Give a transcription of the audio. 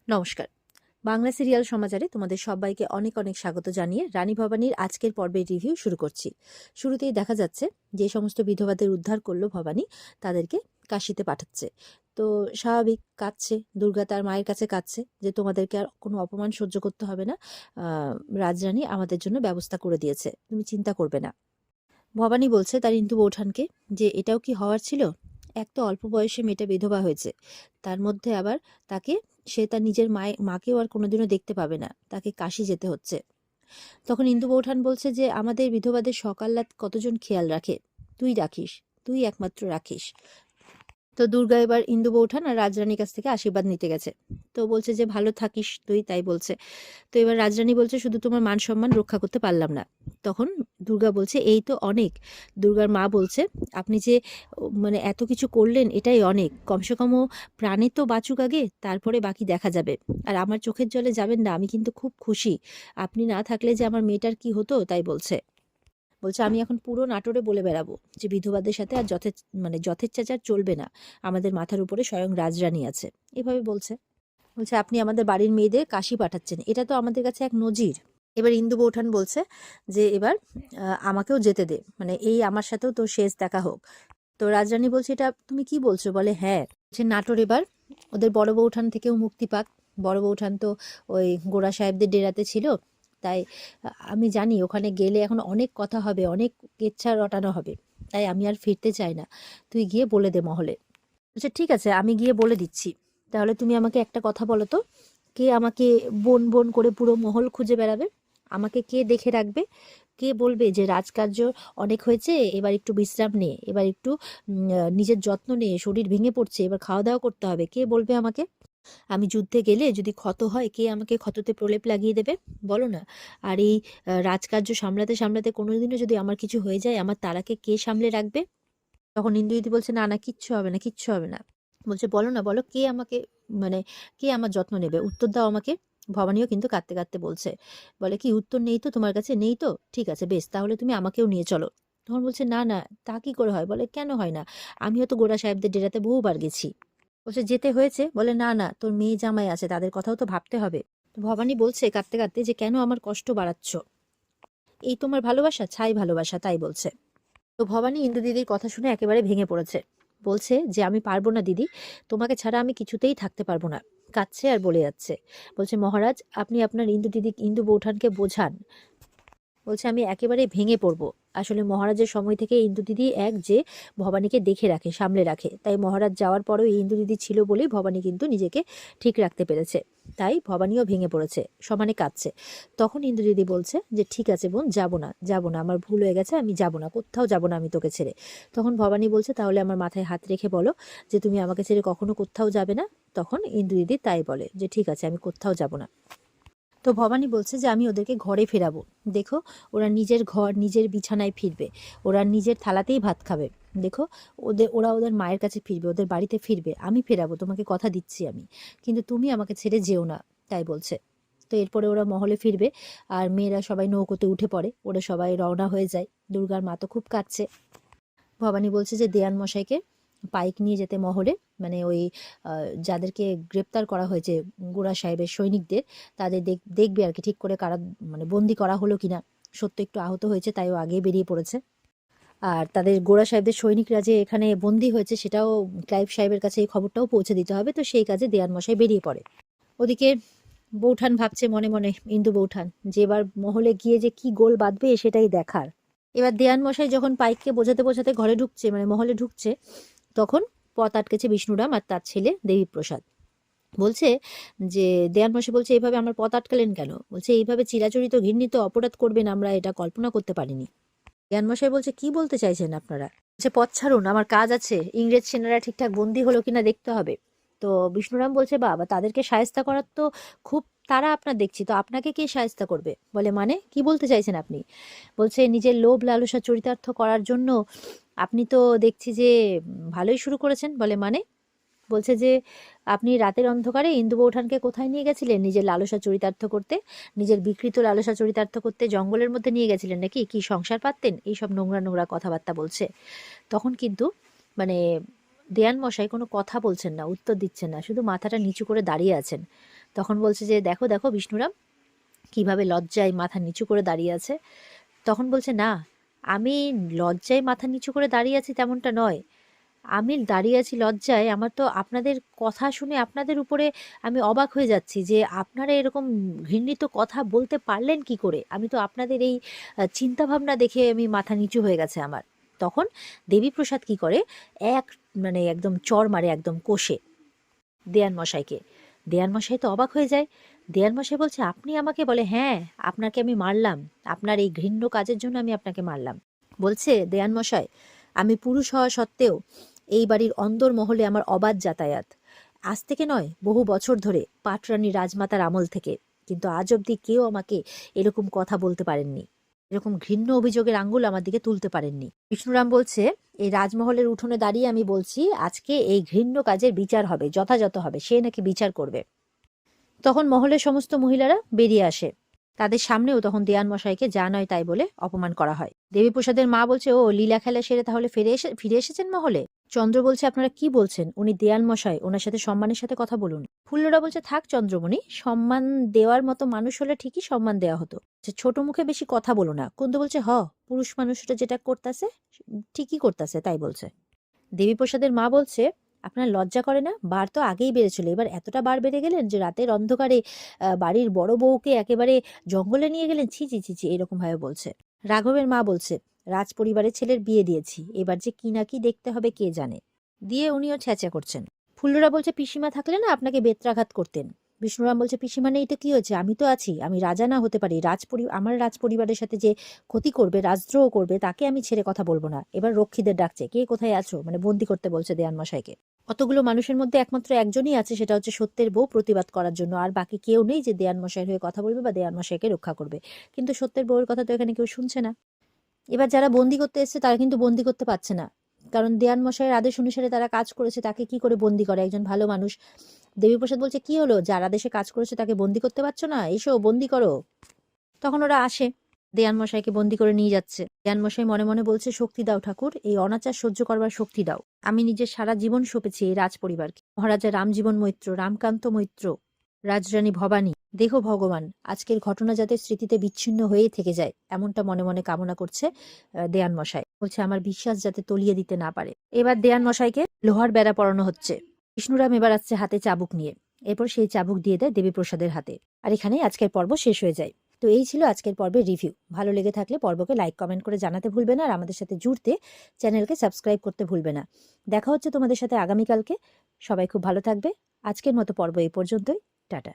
নমস্কার। বাংলা সিরিয়াল সমাচারে তোমাদের সবাইকে অনেক অনেক স্বাগত জানিয়ে রানী ভবানীর আজকের পর্বের রিভিউ শুরু করছি। শুরুতেই দেখা যাচ্ছে যে সমস্ত বিধবাদের উদ্ধার করলো ভবানী, তাদেরকে কাশিতে পাঠাচ্ছে। তো স্বাভাবিক কাঁদছে, দুর্গা তার মায়ের কাছে কাঁদছে যে তোমাদেরকে আর কোনো অপমান সহ্য করতে হবে না, রাজরানী আমাদের জন্য ব্যবস্থা করে দিয়েছে, তুমি চিন্তা করবে না। ভবানী বলছে তার ইন্দু বৌঠানকে যে এটাও কি হওয়ার ছিল? এক তো অল্প বয়সে মেয়েটা বিধবা হয়েছে, তার মধ্যে আবার তাকে সে তার নিজের মাকেও আর কোনোদিনও দেখতে পাবে না, তাকে কাশি যেতে হচ্ছে। তখন ইন্দু বৌঠান বলছে যে আমাদের বিধবাদের সকাল রাত কতজন খেয়াল রাখে, তুই রাখিস, তুই একমাত্র রাখিস। তো দুর্গা এবার ইন্দু বৌঠান আর রাজরানীর কাছ থেকে আশীর্বাদ নিতে গেছে। তো বলছে যে ভালো থাকিস তুই, তাই বলছে। তো এবার রাজরানী বলছে শুধু তোমার মান সম্মান রক্ষা করতে পারলাম না। তখন দুর্গা বলছে এই তো অনেক। দুর্গার মা বলছে আপনি যে মানে এত কিছু করলেন এটাই অনেক, কমসে কম ও প্রাণে তো বাঁচুক আগে, তারপরে বাকি দেখা যাবে। আর আমার চোখের জলে যাবেন না, আমি কিন্তু খুব খুশি। আপনি না থাকলে যে আমার মেয়েটার কি হতো, তাই বলছে। বলছে আমি এখন পুরো নাটোরে বলে বেড়াবো যে বিধবাদের সাথে আর যথেচ্ছাচার চলবে না, আমাদের মাথার উপরে স্বয়ং রাজরানী আছে, এভাবে বলছে। বলছে আপনি আমাদের বাড়ির মেয়েদের কাশি পাঠাচ্ছেন, এটা তো আমাদের কাছে এক নজির। এবার ইন্দু বৌঠান বলছে যে এবার আমাকেও যেতে দে, মানে এই আমার সাথেও তোর শেষ দেখা হোক। তো রাজরানী বলছে এটা তুমি কি বলছো? বলে হ্যাঁ, যে নাটোর এবার ওদের বড় বৌঠান থেকেও মুক্তি পাক। বড় বৌঠান তো ওই গোড়া সাহেবদের ডেরাতে ছিল, তাই আমি জানি ওখানে গেলে এখন অনেক কথা হবে, অনেক কেচ্ছা রটানো হবে, তাই আমি আর ফিরতে চাই না, তুই গিয়ে বলে দে মহলে। আচ্ছা ঠিক আছে, আমি গিয়ে বলে দিচ্ছি। তাহলে তুমি আমাকে একটা কথা বলো তো, কে আমাকে বোন বোন করে পুরো মহল খুঁজে বেড়াবে? আমাকে কে দেখে রাখবে? কে বলবে যে রাজকার্য অনেক হয়েছে, এবার একটু বিশ্রাম নে, এবার একটু নিজের যত্ন নে, শরীর ভেঙে পড়ছে, এবার খাওয়া দাওয়া করতে হবে, কে বলবে আমাকে? আমি যুদ্ধে গেলে যদি ক্ষত হয়, কে আমাকে ক্ষততে প্রলেপ লাগিয়ে দেবে? বলো না। আর এই রাজকার্য সামলাতে সামলাতে কোনোদিনও যদি আমার কিছু হয়ে যায়, আমার তারাকে কে সামলে রাখবে? তখন ইন্দুদিদি বলছে না না, কিচ্ছু হবে না, কিচ্ছু হবে না। বলছে বলো না, বলো কে আমাকে, মানে কে আমার যত্ন নেবে, উত্তর দাও আমাকে। ভবানীও কিন্তু কাঁদতে কাঁদতে বলছে, বলে কি উত্তর নেই তো তোমার কাছে? নেই তো, ঠিক আছে বেশ, তাহলে তুমি আমাকেও নিয়ে চলো। তখন বলছে না না, তা কি করে হয়? বলে কেন হয় না, আমিও তো গোড়া সাহেবদের ডেরাতে বহুবার গেছি। বলছে যেতে হয়েছে? বলে না না, তোর মেয়ে জামাই আছে, তাদের কথাও তো ভাবতে হবে। তো ভবানী বলছে কাঁদতে কাঁদতে যে কেন আমার কষ্ট বাড়াচ্ছ, এই তোমার ভালোবাসা, ছাই ভালোবাসা, তাই বলছে। তো ভবানী ইন্দু দিদির কথা শুনে একেবারে ভেঙে পড়েছে। বলছে যে আমি পারবো না দিদি, তোমাকে ছাড়া আমি কিছুতেই থাকতে পারবো না। কাঁদছে আর বলে যাচ্ছে। বলছে মহারাজ আপনি আপনার ইন্দু বৌঠানকে বোঝান। বলছে আমি একেবারে ভেঙে পড়বো। আসলে মহারাজের সময় থেকে ইন্দু দিদি এক যে ভবানীকে দেখে রাখে, সামলে রাখে, তাই মহারাজ যাওয়ার পরেও ইন্দু দিদি ছিল বলেই ভবানী কিন্তু নিজেকে ঠিক রাখতে পেরেছে। তাই ভবানীও ভেঙে পড়েছে, সমানে কাঁদছে। তখন ইন্দু দিদি বলছে যে ঠিক আছে বোন, যাবো না, যাবো না, আমার ভুল হয়ে গেছে, আমি যাবো না, কোথাও যাবো না আমি তোকে ছেড়ে। তখন ভবানী বলছে তাহলে আমার মাথায় হাত রেখে বলো যে তুমি আমাকে ছেড়ে কখনো কোথাও যাবে না। তখন ইন্দু দিদি তাই বলে যে ঠিক আছে, আমি কোথাও যাবো না। তো ভবানী বলছে যে আমি ওদেরকে ঘরে ফেরাবো, দেখো ওরা নিজের ঘর নিজের বিছানায় ফিরবে, ওরা নিজের থালাতেই ভাত খাবে, দেখো ওরা ওদের মায়ের কাছে ফিরবে, ওদের বাড়িতে ফিরবে, আমি ফেরাবো, তোমাকে কথা দিচ্ছি আমি, কিন্তু তুমি আমাকে ছেড়ে যেও না, তাই বলছে। তো এরপরে ওরা মহলে ফিরবে, আর মেয়েরা সবাই নৌকোতে উঠে পড়ে, ওরা সবাই রওনা হয়ে যায়। দুর্গার মা তো খুব কাঁদছে। ভবানী বলছে যে দেয়ান মশাইকে পাইক নিয়ে যেতে মহলে, মানে ওই যাদেরকে গ্রেপ্তার করা হয়েছে গোড়া সাহেবের সৈনিকদের, তাদের দেখবে আর কি ঠিক করে কারা মানে বন্দি করা হলো কিনা। সত্য একটু আহত হয়েছে, তাই ও আগে বেরিয়ে পড়েছে। আর তাদের গোড়া সাহেবদের সৈনিকরা যে এখানে বন্দি হয়েছে সেটাও ক্লাইভ সাহেবের কাছে এই খবরটাও পৌঁছে দিতে হবে, তো সেই কাজে দেয়ান মশাই বেরিয়ে পড়ে। ওদিকে বৌঠান ভাবছে মনে মনে, ইন্দু বৌঠান, যে এবার মহলে গিয়ে যে কি গোল বাঁধবে সেটাই দেখার। এবার দেয়ান মশাই যখন পাইককে বোঝাতে বোঝাতে ঘরে ঢুকছে, মানে মহলে ঢুকছে, তখন পথ আটকেছে বিষ্ণুরাম আর তার ছেলে দেবীপ্রসাদ। বলছে যে দেয়ান মশাই বলছে এইভাবে আমার পথ আটকালেন কেন? বলছে এইভাবে চিরাচরিত ঘৃণিত অপরাধ করবেন আমরা এটা কল্পনা করতে পারিনি। দেয়ান মশাই বলছে কি বলতে চাইছেন আপনারা? বলছে পথ ছাড়ুন, আমার কাজ আছে, ইংরেজ সেনারা ঠিকঠাক বন্দী হলো কিনা দেখতে হবে। তো বিষ্ণুরাম বলছে বাবা তাদেরকে শায়েস্তা করার তো খুব তারা আপনার দেখছি, তো আপনাকে কে শায়েস্তা করবে? বলে মানে কি বলতে চাইছেন আপনি? বলছে নিজের লোভ লালসা চরিতার্থ করার জন্য আপনি তো দেখছি যে ভালোই শুরু করেছেন। বলে মানে? বলছে যে আপনি রাতের অন্ধকারে ইন্দু বৌঠানকে কোথায় নিয়ে গেছিলেন? নিজের লালসা চরিতার্থ করতে, নিজের বিকৃত লালসা চরিতার্থ করতে জঙ্গলের মধ্যে নিয়ে গেছিলেন নাকি? কি সংসার পাততেন? এইসব নোংরা নোংরা কথাবার্তা বলছে। তখন কিন্তু মানে দেয়ান মশাই কোনো কথা বলছেন না, উত্তর দিচ্ছেন না, শুধু মাথাটা নিচু করে দাঁড়িয়ে আছেন। তখন বলছে যে দেখো দেখো বিষ্ণুরাম কিভাবে লজ্জায় মাথা নিচু করে দাঁড়িয়ে আছে। তখন বলছে না, আমি লজ্জায় মাথা নিচু করে দাঁড়িয়ে আছি তেমনটা নয়, আমি দাঁড়িয়ে আছি লজ্জায়, আমার তো আপনাদের কথা শুনে আপনাদের উপরে আমি অবাক হয়ে যাচ্ছি যে আপনারা এরকম ঘৃণিত কথা বলতে পারলেন কি করে। আমি তো আপনাদের এই চিন্তাভাবনা দেখে আমি মাথা নিচু হয়ে গেছে আমার। তখন দেবীপ্রসাদ কি করে, এক মানে একদম চড় মারে একদম কষে দেয়ান মশাইকে। দেয়ান মশাই তো অবাক হয়ে যায়। দেয়ান মশাই বলছে আপনি আমাকে, বলে হ্যাঁ আপনাকে আমি মারলাম, আপনার এই ঘৃণ্য কাজের জন্য আমি আপনাকে মারলাম। বলছে দেয়ান মশাই আমি পুরুষ হওয়া সত্ত্বেও এই বাড়ির অন্দর মহলে আমার অবাধ যাতায়াত, আজ থেকে নয় বহু বছর ধরে, পাটরানী রাজমাতার আমল থেকে, কিন্তু আজ অবধি কেউ আমাকে এরকম কথা বলতে পারেননি, এরকম ঘৃণ্য অভিযোগের আঙ্গুল আমার দিকে তুলতে পারেননি। বিষ্ণুরাম বলছে এই রাজমহলের উঠোনে দাঁড়িয়ে আমি বলছি আজকে এই ঘৃণ্য কাজের বিচার হবে, যথাযথ হবে, সে নাকি বিচার করবে। তখন মহলের সমস্ত মহিলারা বেরিয়ে আসে, তাদের সামনেও তখন দেয়ান মশাইকে যা নয় তাই বলে অপমান করা হয়। দেবীপ্রসাদের মা বলছে ও লীলা খেলা সেরে তাহলে ফিরে এসেছেন মহলে। চন্দ্র বলছে আপনারা কি বলছেন, উনি দেয়ান মশাই, ওনার সাথে সম্মানের সাথে কথা বলুন। ফুল্লরা বলছে থাক চন্দ্রমণি, সম্মান দেওয়ার মতো মানুষ হলে ঠিকই সম্মান দেওয়া হতো, ছোট মুখে বেশি কথা বলো না। কুন্দ বলছে পুরুষ মানুষটা যেটা করতেছে ঠিকই করতেছে, তাই বলছে। দেবীপ্রসাদের মা বলছে আপনার লজ্জা করে না, বার তো আগেই বেড়েছিল, এবার এতটা বার বেড়ে গেলেন যে রাতের অন্ধকারে বাড়ির বড় বউকে একেবারে জঙ্গলে নিয়ে গেলেন, ছি ছি ছি ছি, এরকম ভাবে বলছে। রাঘবের মা বলছে রাজ পরিবারের ছেলের বিয়ে দিয়েছি, এবার যে কি না কি দেখতে হবে কে জানে, দিয়ে উনিও ছ্যাঁচা করছেন। ফুল্লরা বলছে পিসিমা থাকলে না আপনাকে বেত্রাঘাত করতেন। বিষ্ণুরাম বলছে পিসিমা নেই তো কি হয়েছে, আমি তো আছি, আমি রাজা না হতে পারি, আমার রাজ পরিবারের সাথে যে ক্ষতি করবে, রাজদ্রোহ করবে, তাকে আমি ছেড়ে কথা বলবো না। এবার রক্ষীদের ডাকছে, কে কোথায় আছো, মানে বন্দি করতে বলছে দেয়ান মশাইকে। অতগুলো মানুষের মধ্যে একমাত্র একজনই আছে, সেটা হচ্ছে সত্যের বউ, প্রতিবাদ করার জন্য, আর বাকি কেউ নেই যে দেয়ান মশাইয়ের হয়ে কথা বলবে বা দেয়ান মশাইকে রক্ষা করবে। কিন্তু সত্যের বউয়ের কথা তো এখানে কেউ শুনছে না। এবার যারা বন্দি করতে এসছে তারা কিন্তু বন্দি করতে পারছে না, কারণ দেয়ান মশাইয়ের আদেশ অনুসারে তারা কাজ করেছে, তাকে কি করে বন্দি করে, একজন ভালো মানুষ। দেবীপ্রসাদ বলছে কি হলো, যার আদেশে কাজ করেছে তাকে বন্দি করতে পারছো না, এসো বন্দি করো। তখন ওরা আসে, দেয়ান মশাইকে বন্দি করে নিয়ে যাচ্ছে। দেয়ান মশাই মনে মনে বলছে শক্তি দাও ঠাকুর, এই অনাচার সহ্য করবার শক্তি দাও। আমি নিজের সারা জীবন সঁপেছি এই রাজ পরিবারকে, মহারাজা রামজীবন মৈত্র, রামকান্ত মৈত্র, রাজরানী ভবানী, দেখো ভগবান আজকের ঘটনা যাতে স্মৃতিতে বিচ্ছিন্ন হয়েই থেকে যায়, এমনটা মনে মনে কামনা করছে দেয়ান মশাই। বলছে আমার বিশ্বাস যাতে তলিয়ে দিতে না পারে। এবার দেয়ান মশাইকে লোহার বেড়া পরানো হচ্ছে। বিষ্ণুরাম এবার আসছে হাতে চাবুক নিয়ে, এরপর সেই চাবুক দিয়ে দেয় দেবীপ্রসাদের হাতে। আর এখানেই আজকের পর্ব শেষ হয়ে যায়। তো এই ছিল আজকের পর্বের রিভিউ। ভালো লেগে থাকলে পর্বকে লাইক কমেন্ট করে জানাতে ভুলবে না, আর আমাদের সাথে জুড়তে চ্যানেলকে সাবস্ক্রাইব করতে ভুলবে না। দেখা হচ্ছে তোমাদের সাথে আগামীকালকে। সবাই খুব ভালো থাকবে। আজকের মতো পর্ব এই পর্যন্তই। টাটা।